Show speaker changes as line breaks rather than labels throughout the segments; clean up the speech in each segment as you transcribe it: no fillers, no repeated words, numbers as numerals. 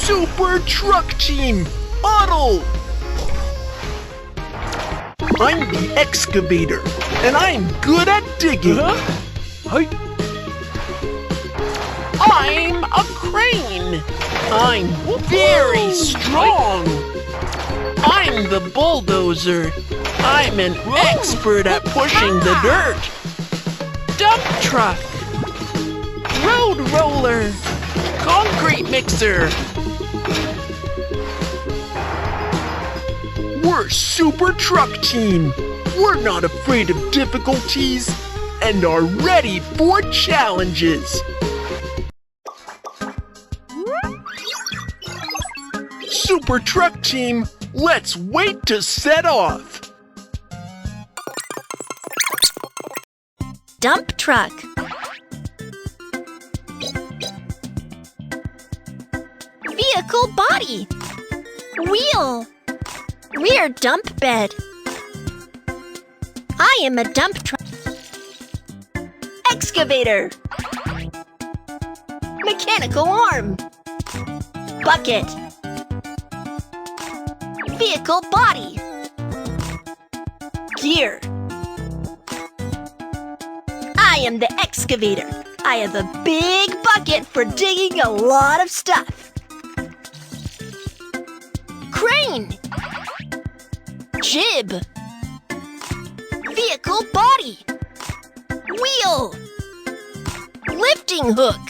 Super Truck Team, huddle! I'm the excavator, and I'm good at digging. I'm a crane. I'm very strong. I'm the bulldozer. I'm an expert at pushing the dirt. Dump truck. Road roller. Concrete mixer. We're Super Truck Team. We're not afraid of difficulties and are ready for challenges. Super Truck Team, let's wait to set off.
Dump truck. Vehicle body. Wheel. Rear dump bed. I am a dump truck. Excavator. Mechanical arm. Bucket. Vehicle body. Gear. I am the excavator. I have a big bucket for digging a lot of stuff. Crane. Jib. Vehicle body. Wheel. Lifting hook.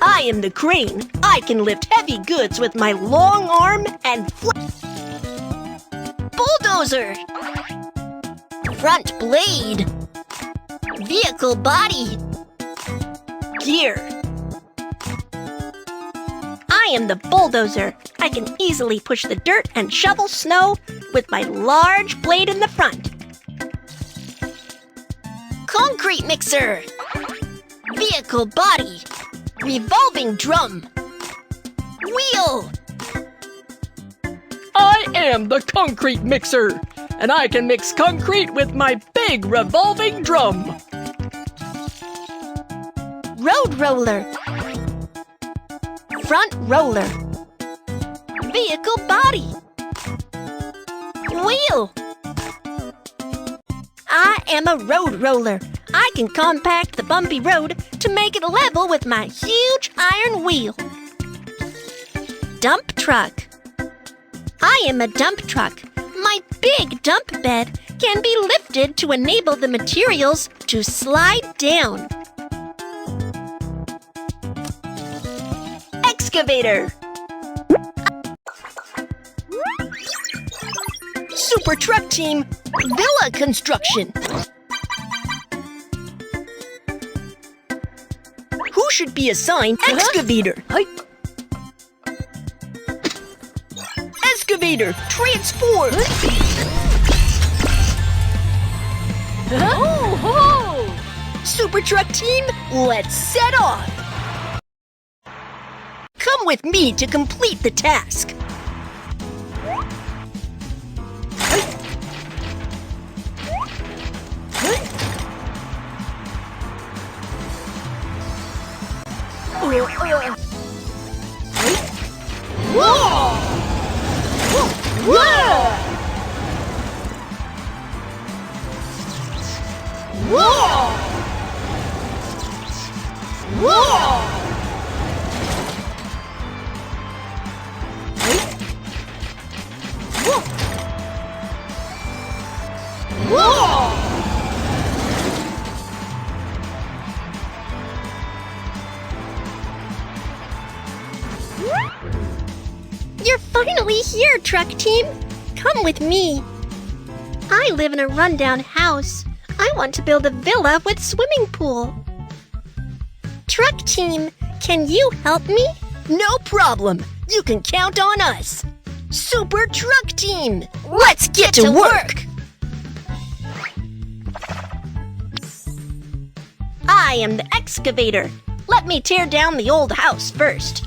I am the crane. I can lift heavy goods with my long arm and bulldozer. Front blade. Vehicle body. Gear. I am the bulldozer. I can easily push the dirt and shovel snow with my large blade in the front. Concrete mixer. Vehicle body. Revolving drum. Wheel.
I am the concrete mixer, and I can mix concrete with my big revolving drum.
Road roller. Front roller. Vehicle body. Wheel. I am a road roller. I can compact the bumpy road to make it level with my huge iron wheel. Dump truck. I am a dump truck. My big dump bed can be lifted to enable the materials to slide down. Excavator. Super Truck Team, villa construction. Who should be assigned excavator? Excavator, transform! Super Truck Team, let's set off! Come with me to complete the task. You're finally here, Truck Team. Come with me. I live in a rundown house. I want to build a villa with swimming pool. Truck Team, can you help me? No problem. You can count on us. Super Truck Team, let's get to work. I am the excavator. Let me tear down the old house first.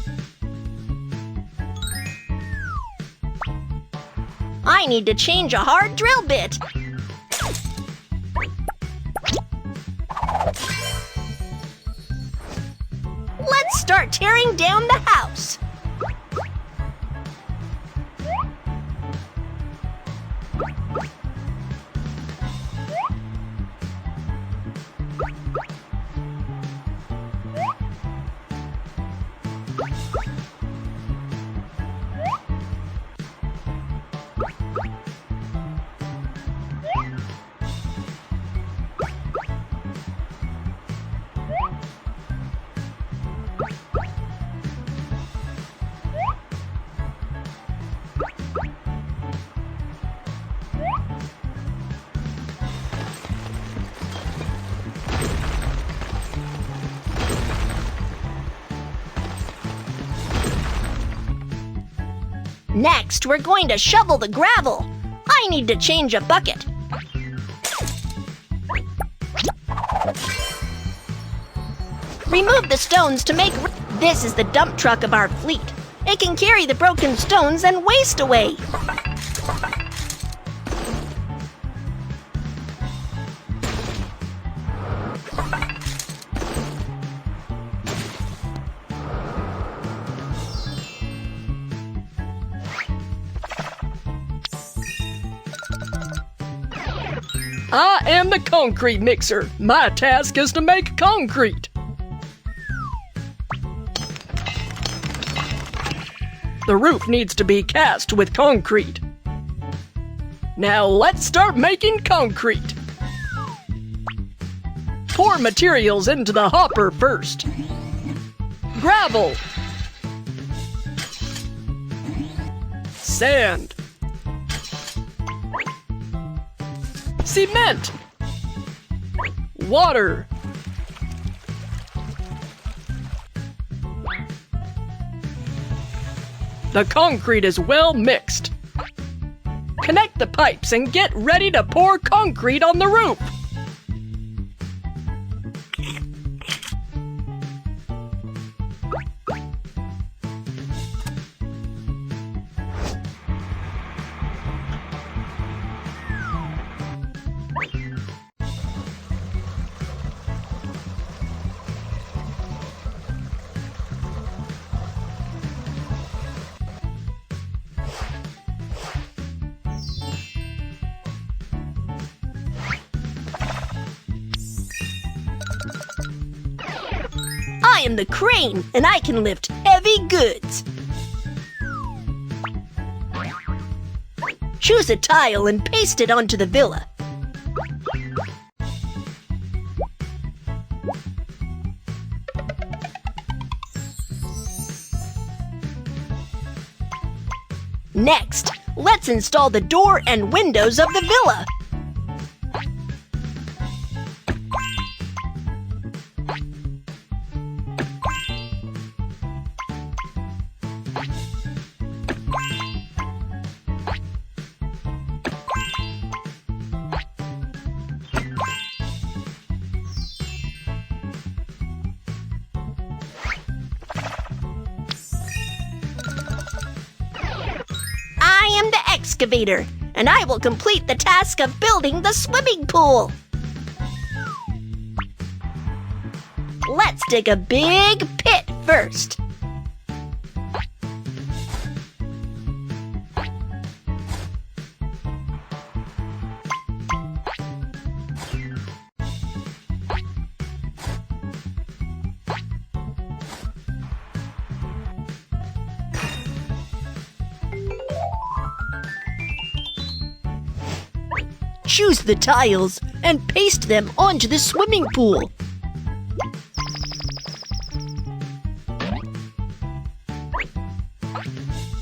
I need to change a hard drill bit. Let's start tearing down the house. Next, we're going to shovel the gravel. I need to change a bucket. Remove the stones to make... This is the dump truck of our fleet. It can carry the broken stones and waste away.
I am the concrete mixer. My task is to make concrete. The roof needs to be cast with concrete. Now let's start making concrete. Pour materials into the hopper first. Gravel. Sand. Cement. Water. The concrete is well mixed. Connect the pipes and get ready to pour concrete on the roof.
I am the crane, and I can lift heavy goods. Choose a tile and paste it onto the villa. Next, let's install the door and windows of the villa. I am the excavator, and I will complete the task of building the swimming pool. Let's dig a big pit first. Choose the tiles and paste them onto the swimming pool.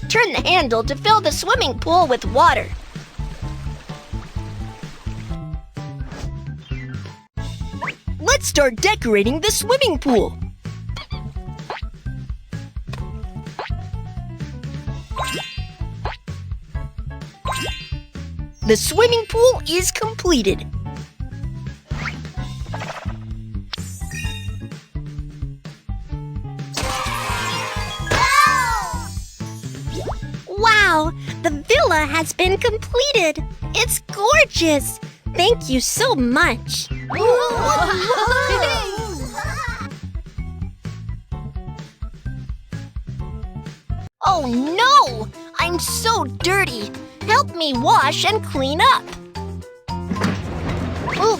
Turn the handle to fill the swimming pool with water. Let's start decorating the swimming pool. The swimming pool is completed. Wow, the villa has been completed. It's gorgeous. Thank you so much. Oh no! I'm so dirty. Help me wash and clean up. Ooh.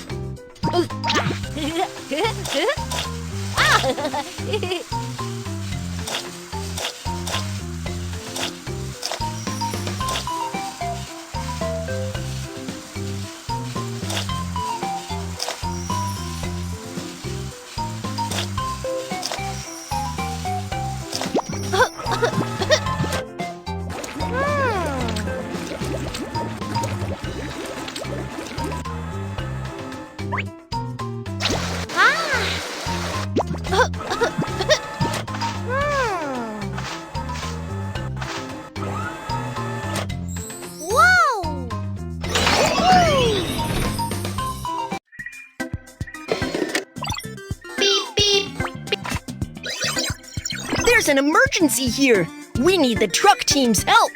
There's an emergency here. We need the truck team's help.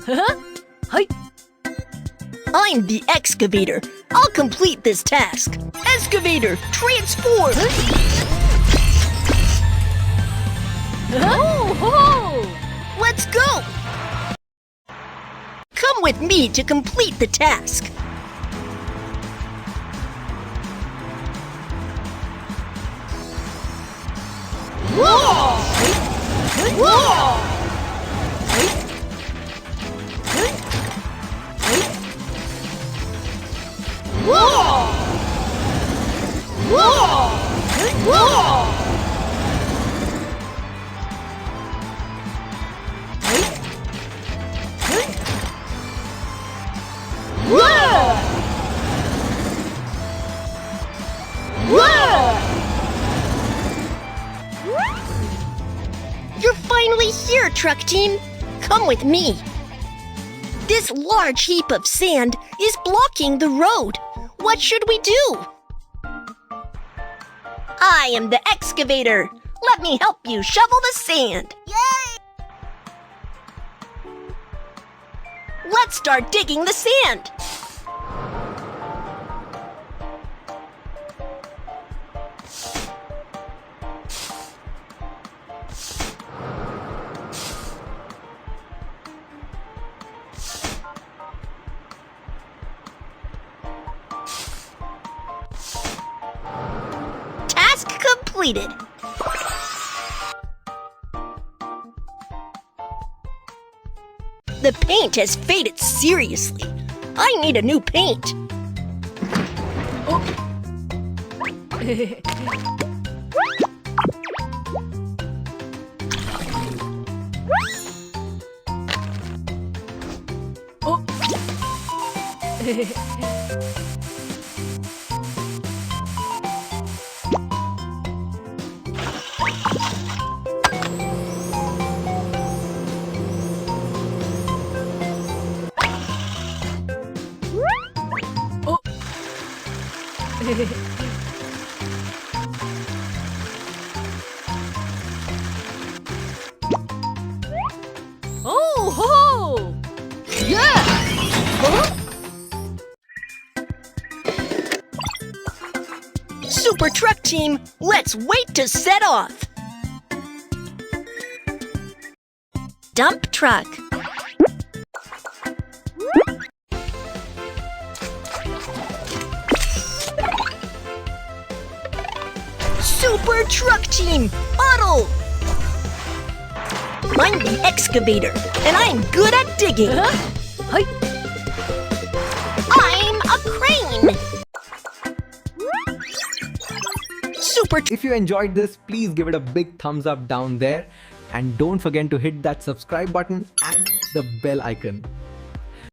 Hi. I'm the excavator. I'll complete this task. Excavator, transform! Let's go! Come with me to complete the task. Whoa! Whoa! Whoa! Whoa! Whoa!
You're finally here, truck team. Come with me. This large heap of sand is blocking the road. What should we do? I am the excavator. Let me help you shovel the sand. Yay! Let's start digging the sand. Task completed. The paint has faded seriously. I need a new paint.
Oh ho! Yeah! Super truck team, let's wait to set off.
Dump truck.
Super truck team, huddle! I'm the excavator, and I'm good at digging. Hi.
I'm a crane.
Super.
If you enjoyed this, please give it a big thumbs up down there and don't forget to hit that subscribe button and the bell icon.